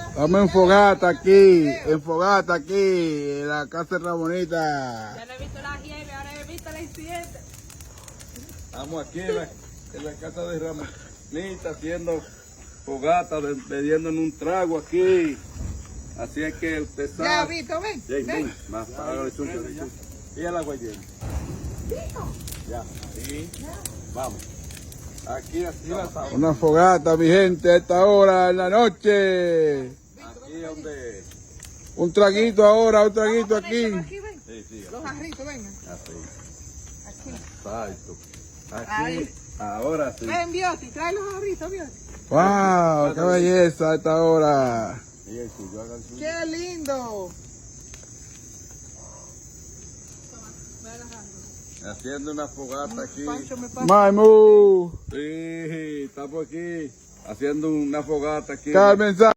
Estamos en fogata aquí, en la casa de Ramonita. Ya no he visto la nieve, ahora he visto la incidente. Estamos aquí en la casa de Ramonita haciendo fogata, bebiendo en un trago aquí. Así es que usted sabe. Ya, Vito, ven. Ven. Más para el suyo. Y el agua llena. Ya, sí. Vamos. Aquí la estamos. Una fogata, mi gente, a esta hora en la noche. Aquí donde. Un traguito ahora, un traguito aquí. Aquí, ven. Sí. Los jarritos, vengan. Así. Aquí. Exacto. Aquí. Ahí. Ahora sí. Ven, Bioti, trae los jarritos, Bioti. ¡Wow! ¡Qué belleza a esta hora! Y el suyo, haga el suyo. ¡Qué lindo! Haciendo una fogata aquí. Pancho me pasa. ¡Maimu! Sí, estamos aquí haciendo una fogata aquí. Carmen Sa-